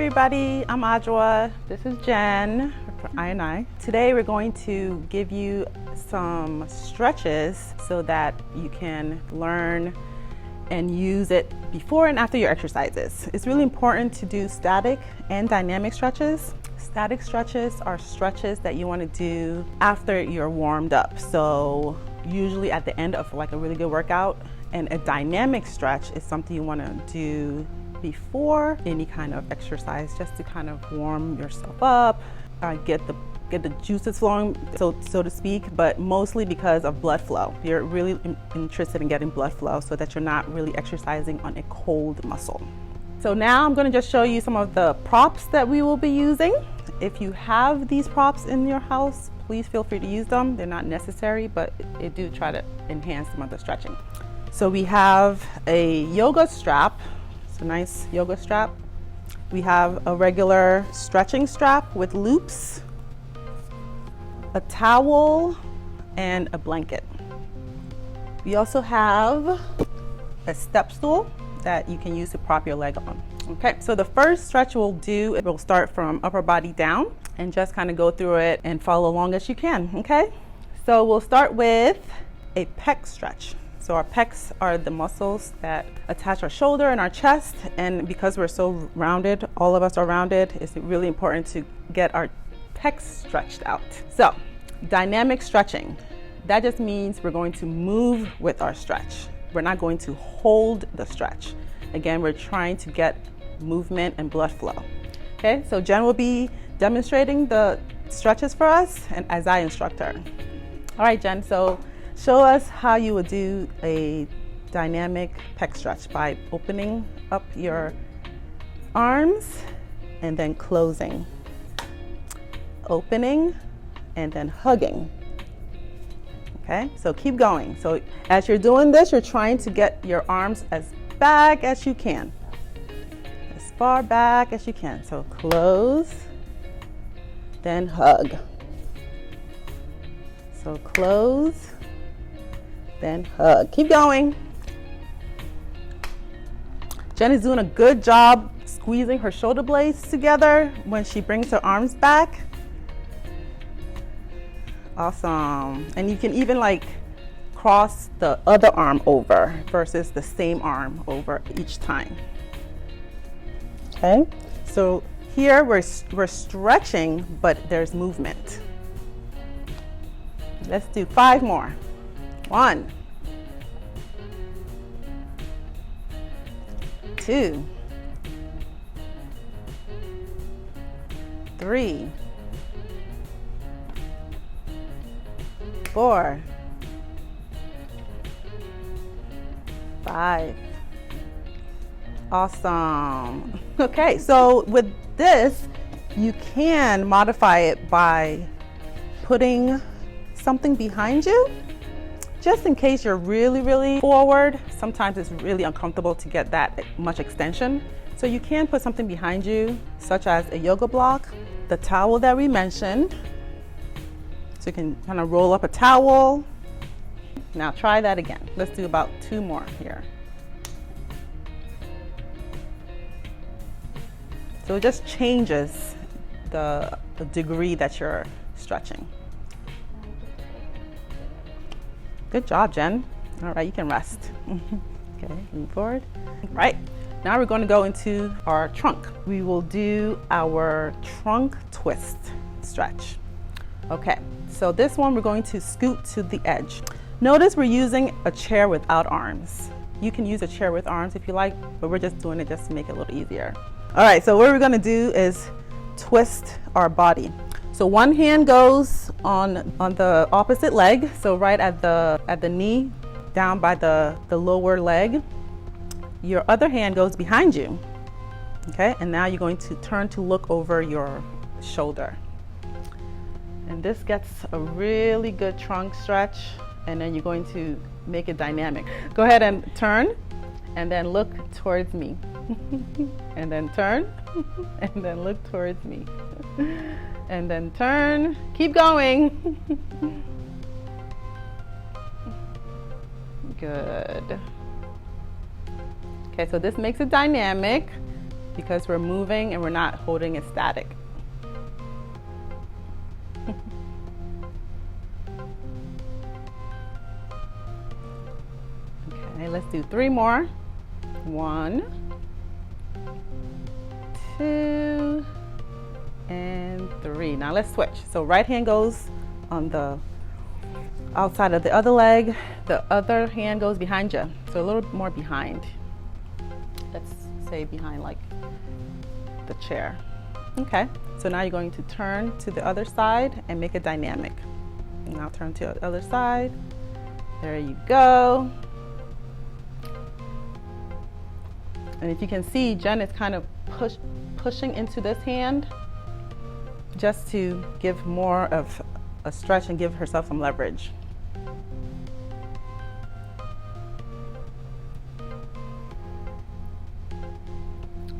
everybody, I'm Adjoa. This is Jen for I&I. Today we're going to give you some stretches so that you can learn and use it before and after your exercises. It's really important to do static and dynamic stretches. Static stretches are stretches that you want to do after you're warmed up. So usually at the end of like a really good workout, and a dynamic stretch is something you want to do before any kind of exercise, just to kind of warm yourself up, get the juices flowing, so to speak, but mostly because of blood flow. You're really interested in getting blood flow so that you're not really exercising on a cold muscle. So now I'm going to just show you some of the props that we will be using. If you have these props in your house, please feel free to use them. They're not necessary, but they do try to enhance some of the stretching. So we have a yoga strap. A nice yoga strap. We have a regular stretching strap with loops, a towel, and a blanket. We also have a step stool that you can use to prop your leg on. Okay, so the first stretch we'll do, it will start from upper body down and just kind of go through it and follow along as you can, okay? So we'll start with a pec stretch. So our pecs are the muscles that attach our shoulder and our chest, and because we're so rounded, all of us are rounded, it's really important to get our pecs stretched out. So dynamic stretching, that just means we're going to move with our stretch. We're not going to hold the stretch. Again, we're trying to get movement and blood flow. Okay, so Jen will be demonstrating the stretches for us and as I instruct her. All right, Jen, so show us how you would do a dynamic pec stretch by opening up your arms and then closing. Opening and then hugging. Okay, so keep going. So as you're doing this, you're trying to get your arms as back as you can. As far back as you can. So close, then hug. So close, then hug. Keep going. Jen is doing a good job squeezing her shoulder blades together when she brings her arms back. Awesome. And you can even like cross the other arm over versus the same arm over each time. Okay, so here we're stretching, but there's movement. Let's do 5 more. 1, 2, 3, 4, 5. Awesome. Okay, so with this, you can modify it by putting something behind you. Just in case you're really forward, sometimes it's really uncomfortable to get that much extension. So you can put something behind you, such as a yoga block, the towel that we mentioned. So you can kind of roll up a towel. Now try that again. Let's do about 2 more here. So it just changes the degree that you're stretching. Good job, Jen. All right, you can rest. Okay, move forward. Right, now we're going to go into our trunk. We will do our trunk twist stretch. Okay, so this one we're going to scoot to the edge. Notice we're using a chair without arms. You can use a chair with arms if you like, but we're just doing it just to make it a little easier. All right, so what we're going to do is twist our body. So one hand goes on the opposite leg, so right at the knee, down by the lower leg. Your other hand goes behind you. Okay, and now you're going to turn to look over your shoulder. And this gets a really good trunk stretch, and then you're going to make it dynamic. Go ahead and turn, and then look towards me. And then turn, and then look towards me. And then turn, keep going. Good. Okay, so this makes it dynamic. because we're moving and we're not holding it static. Okay, let's do 3 more. 1, 2, and 3. Now let's switch. So right hand goes on the outside of the other leg, the other hand goes behind you. So a little more behind. Let's say behind like the chair. Okay, so now you're going to turn to the other side and make a dynamic. Now turn to the other side. There you go. And if you can see, Jen is kind of pushing into this hand just to give more of a stretch and give herself some leverage.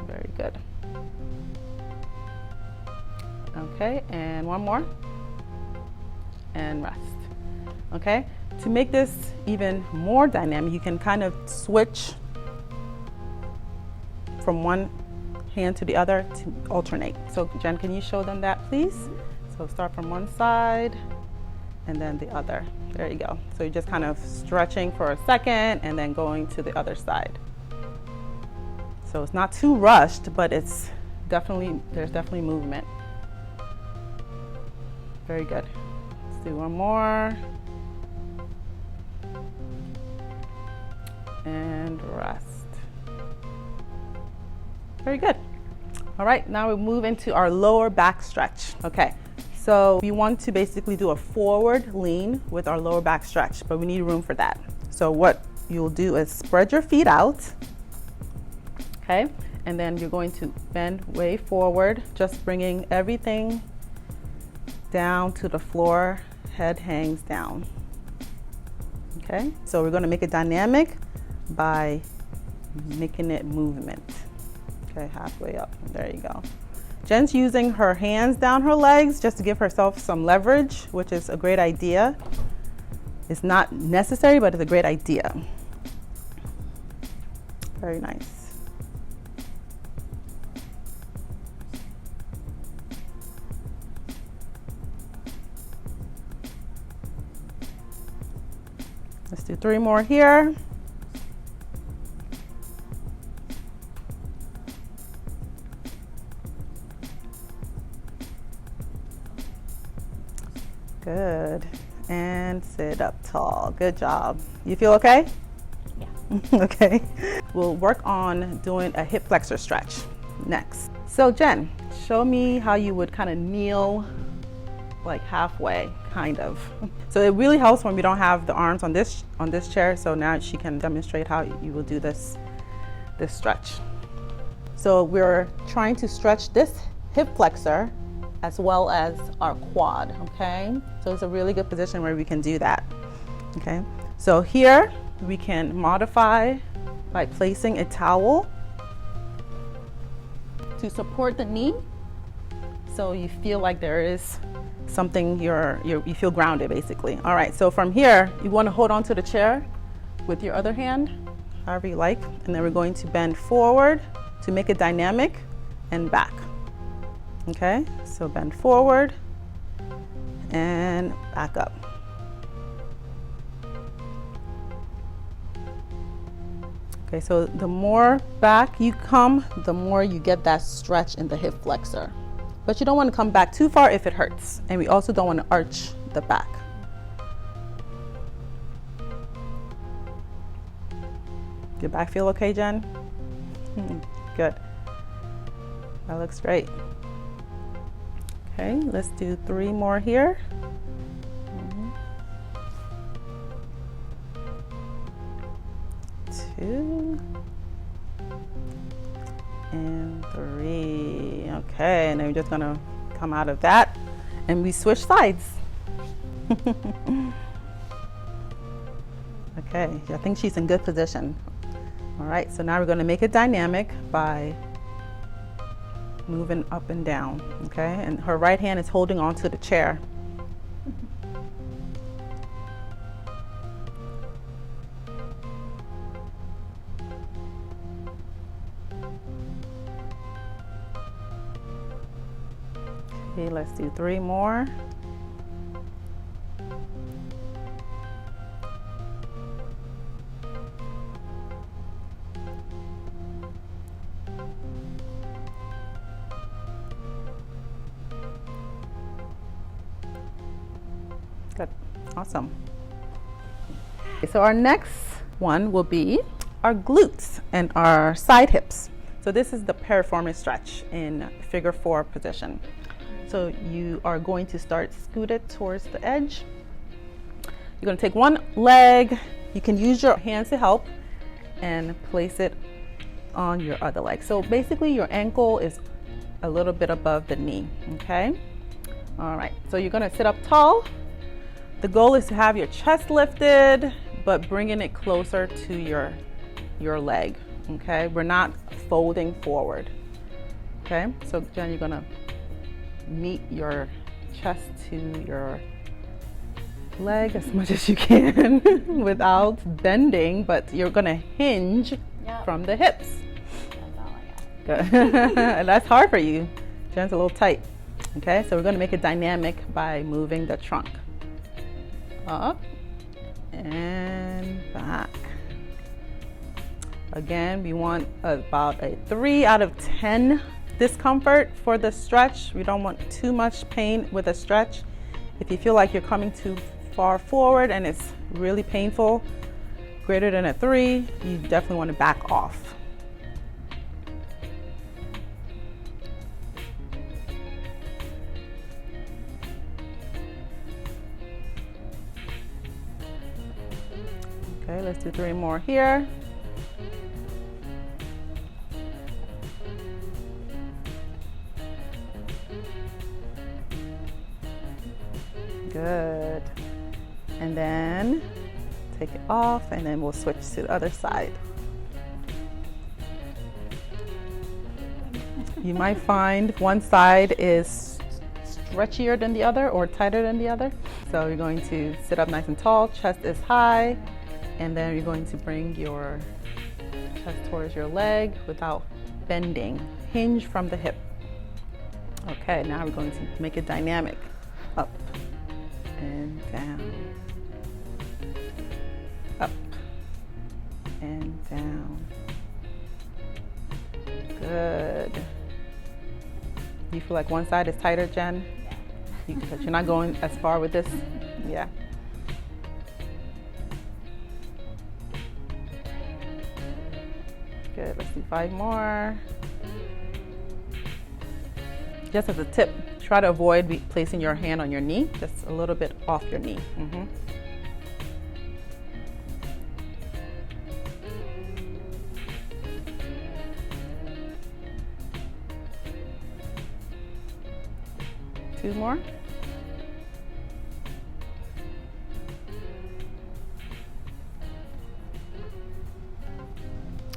Very good. Okay, and 1 more. And rest. Okay, to make this even more dynamic, you can kind of switch from one hand to the other to alternate. So Jen, can you show them that, please? So start from one side and then the other. There you go. So you're just kind of stretching for a second and then going to the other side. So it's not too rushed, but there's definitely movement. Very good. Let's do 1 more. And rest. Very good. All right, now we move into our lower back stretch. Okay, so we want to basically do a forward lean with our lower back stretch, but we need room for that. So what you'll do is spread your feet out, okay? And then you're going to bend way forward, just bringing everything down to the floor, head hangs down. Okay, so we're gonna make it dynamic by making it movement. Okay, halfway up, there you go. Jen's using her hands down her legs just to give herself some leverage, which is a great idea. It's not necessary, but it's a great idea. Very nice. Let's do 3 more here. Good. And sit up tall. Good job. You feel okay? Yeah. Okay. We'll work on doing a hip flexor stretch next. So Jen, show me how you would kind of kneel like halfway, kind of. So it really helps when we don't have the arms on this chair. So now she can demonstrate how you will do this stretch. So we're trying to stretch this hip flexor as well as our quad, okay? So it's a really good position where we can do that, okay? So here we can modify by placing a towel to support the knee, so you feel like there is something, you feel grounded basically. All right, so from here, you wanna hold on to the chair with your other hand, however you like, and then we're going to bend forward to make it dynamic and back. Okay, so bend forward and back up. Okay, so the more back you come, the more you get that stretch in the hip flexor. But you don't want to come back too far if it hurts. And we also don't want to arch the back. Your back feel okay, Jen? Good. That looks great. Okay, let's do 3 more here. 2 and 3. Okay, and then we're just gonna come out of that and we switch sides. Okay, I think she's in good position. All right, so now we're gonna make it dynamic by moving up and down, okay? And her right hand is holding on to the chair. let's do 3 more. Good, awesome. Okay, so our next one will be our glutes and our side hips. So this is the piriformis stretch in figure 4 position. So you are going to start scooted towards the edge. You're going to take one leg. You can use your hands to help and place it on your other leg. So basically your ankle is a little bit above the knee, okay? All right, so you're going to sit up tall. The goal is to have your chest lifted, but bringing it closer to your leg, okay? We're not folding forward, okay? So Jen, you're gonna meet your chest to your leg as much as you can without bending, but you're gonna hinge from the hips. That's all I got. Good. And that's hard for you. Jen's a little tight, okay? So we're gonna make it dynamic by moving the trunk up and back. Again, we want about a 3 out of 10 discomfort for the stretch. We don't want too much pain with a stretch. If you feel like you're coming too far forward and it's really painful, greater than a 3, you definitely want to back off. Okay, let's do 3 more here. Good. And then take it off, and then we'll switch to the other side. You might find one side is stretchier than the other or tighter than the other. So you're going to sit up nice and tall, chest is high, and then you're going to bring your chest towards your leg without bending. Hinge from the hip. Okay, now we're going to make it dynamic. Up and down. Up and down. Good. You feel like one side is tighter, Jen? Yeah. But you're not going as far with this? Yeah. Good, let's do 5 more. Just as a tip, try to avoid placing your hand on your knee, just a little bit off your knee. Two more.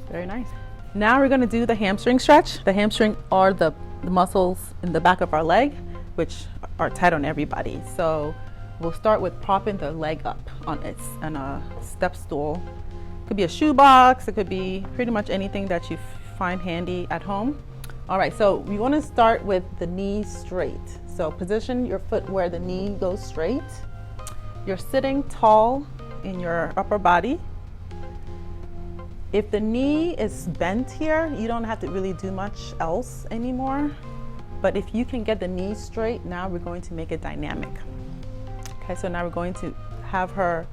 Very nice. Now we're going to do the hamstring stretch. The hamstring are the muscles in the back of our leg, which are tight on everybody. So we'll start with propping the leg up on a step stool. It could be a shoe box. It could be pretty much anything that you find handy at home. All right, so we want to start with the knee straight. So position your foot where the knee goes straight. You're sitting tall in your upper body. If the knee is bent here, you don't have to really do much else anymore. But if you can get the knee straight, now we're going to make it dynamic. Okay, so now we're going to have her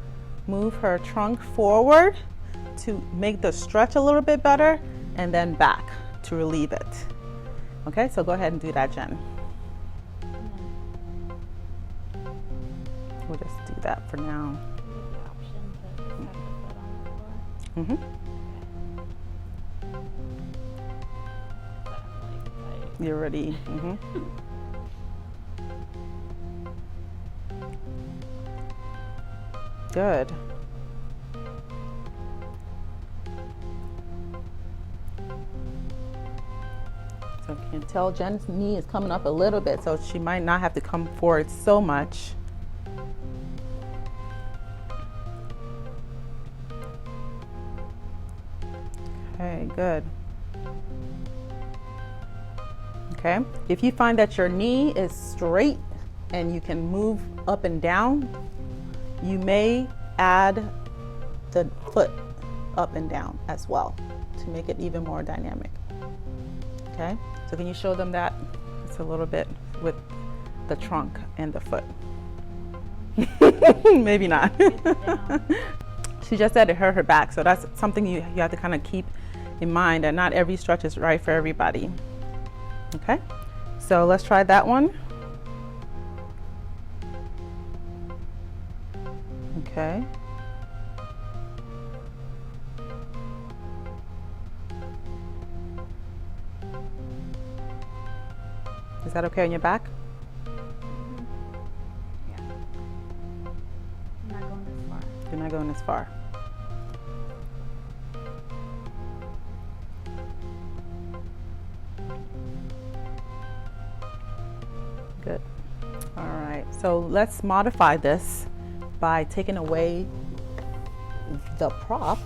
move her trunk forward to make the stretch a little bit better, and then back to relieve it. Okay, so go ahead and do that, Jen. We'll just do that for now. The option to have the foot on the floor. You're ready. Good. So you can tell Jen's knee is coming up a little bit, so she might not have to come forward so much. Okay, good. Okay, if you find that your knee is straight and you can move up and down, you may add the foot up and down as well to make it even more dynamic. Okay, so can you show them that? It's a little bit with the trunk and the foot. Maybe not. She just said it hurt her back, so that's something you have to kind of keep in mind, that not every stretch is right for everybody. Okay, so let's try that one. Okay. Is that okay on your back? Yeah. I'm not going this far. You're not going as far. Good. All right, so let's modify this by taking away the prop.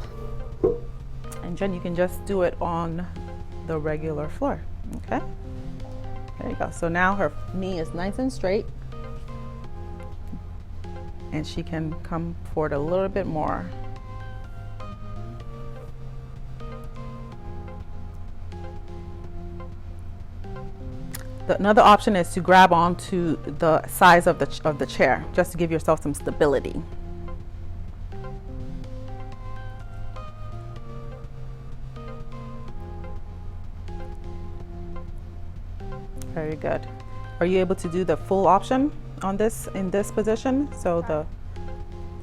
And Jen, you can just do it on the regular floor, okay? There you go. So now her knee is nice and straight. And she can come forward a little bit more. Another option is to grab onto the sides of the chair, just to give yourself some stability. Very good. Are you able to do the full option on this in this position? So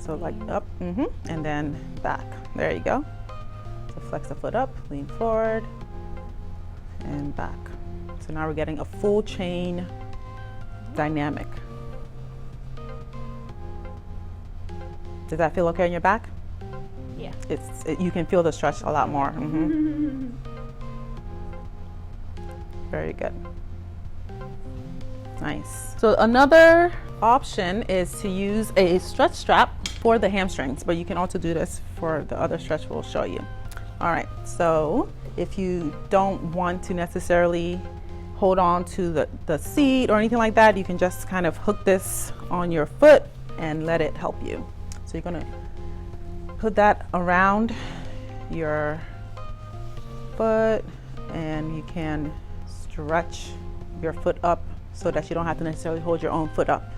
like up, and then back. There you go. So flex the foot up, lean forward, and back. So now we're getting a full chain dynamic. Does that feel okay on your back? Yeah. You can feel the stretch a lot more. Very good. Nice. So another option is to use a stretch strap for the hamstrings, but you can also do this for the other stretch we'll show you. All right, so if you don't want to necessarily hold on to the seat or anything like that, you can just kind of hook this on your foot and let it help you. So you're gonna put that around your foot, and you can stretch your foot up so that you don't have to necessarily hold your own foot up,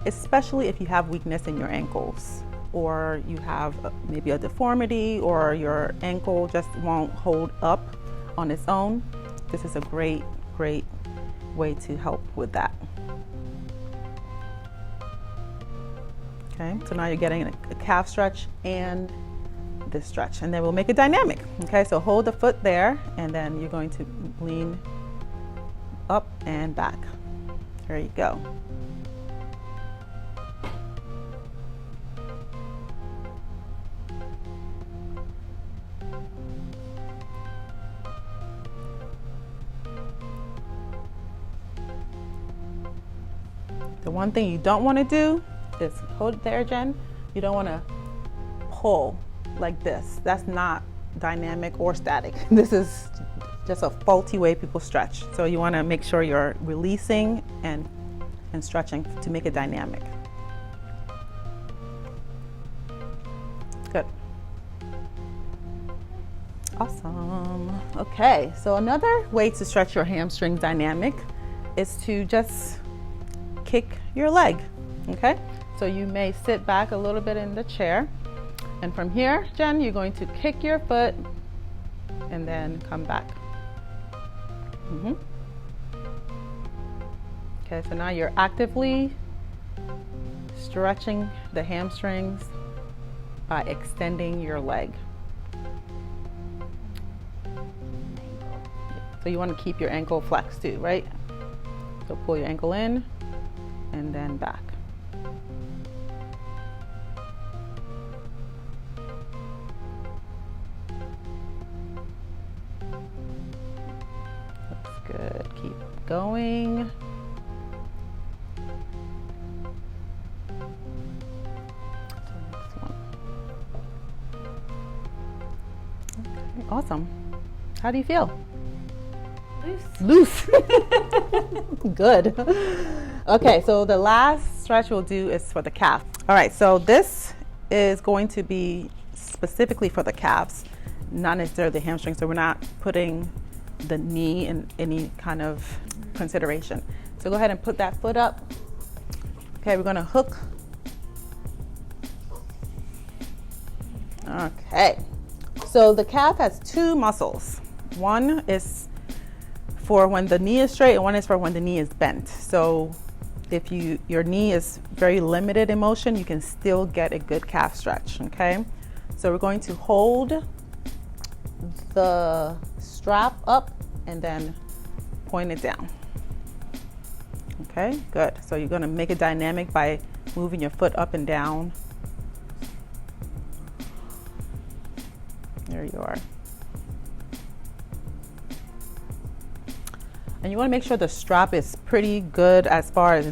especially if you have weakness in your ankles, or you have maybe a deformity, or your ankle just won't hold up on its own. This is a great way to help with that. Okay, so now you're getting a calf stretch and this stretch, and then we'll make it dynamic. Okay, so hold the foot there, and then you're going to lean up and back. There you go. The one thing you don't want to do is hold it there, Jen. You don't want to pull like this. That's not dynamic or static. This is just a faulty way people stretch. So you want to make sure you're releasing and stretching to make it dynamic. Good. Awesome. Okay, so another way to stretch your hamstring dynamic is to just kick your leg. Okay, so you may sit back a little bit in the chair, and from here, Jen, you're going to kick your foot and then come back. Okay, so now you're actively stretching the hamstrings by extending your leg. So you want to keep your ankle flexed too, right? So pull your ankle in and then back. Looks good. Keep going. Next one. Okay, awesome. How do you feel? Loose. Loose. Good. Okay, so the last stretch we'll do is for the calf. All right, so this is going to be specifically for the calves, not necessarily the hamstring. So we're not putting the knee in any kind of consideration. So go ahead and put that foot up. Okay, we're gonna hook. Okay, so the calf has two muscles. One is for when the knee is straight and one is for when the knee is bent. So if your knee is very limited in motion, you can still get a good calf stretch, okay? So we're going to hold the strap up and then point it down. Okay, good. So you're gonna make it dynamic by moving your foot up and down. There you are. And you want to make sure the strap is pretty good as far as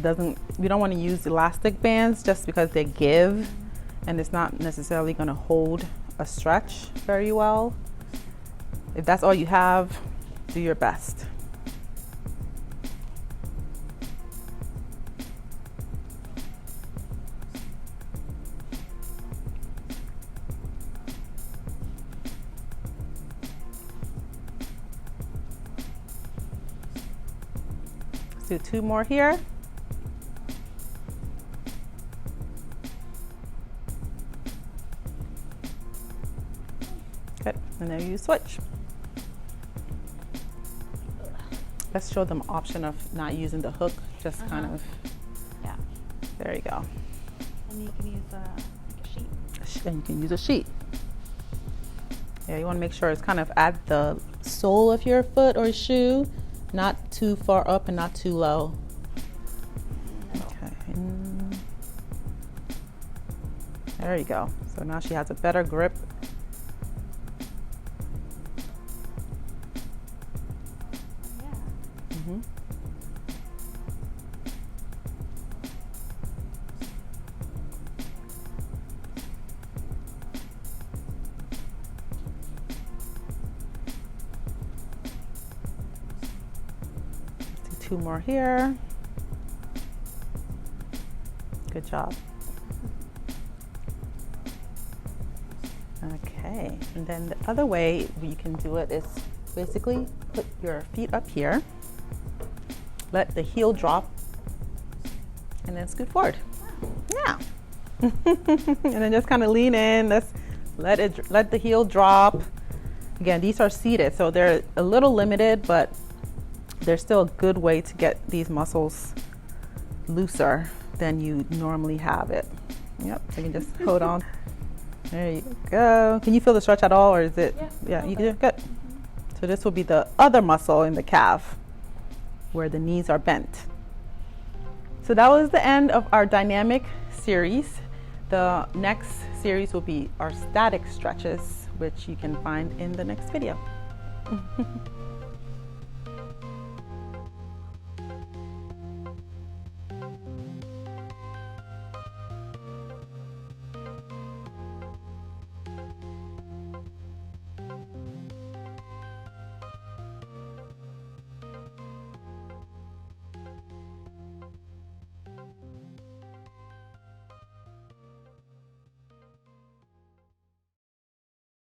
we don't want to use elastic bands just because they give and it's not necessarily going to hold a stretch very well. If that's all you have, do your best. Do two more here. Good, and then you switch. Let's show them option of not using the hook, just kind of. Yeah. There you go. And you can use like a sheet. And you can use a sheet. Yeah, you want to make sure it's kind of at the sole of your foot or shoe, not too far up and not too low. Okay. There you go. So now she has a better grip. Yeah. Mm-hmm. Two more here. Good job. Okay, and then the other way you can do it is basically put your feet up here, let the heel drop, and then scoot forward. Yeah. And then just kind of lean in. Let the heel drop. Again, these are seated, so they're a little limited, but there's still a good way to get these muscles looser than you normally have it. Yep, so you can just hold on. There you go. Can you feel the stretch at all, or is it? Yeah, you can do it. Good. So this will be the other muscle in the calf where the knees are bent. So that was the end of our dynamic series. The next series will be our static stretches, which you can find in the next video.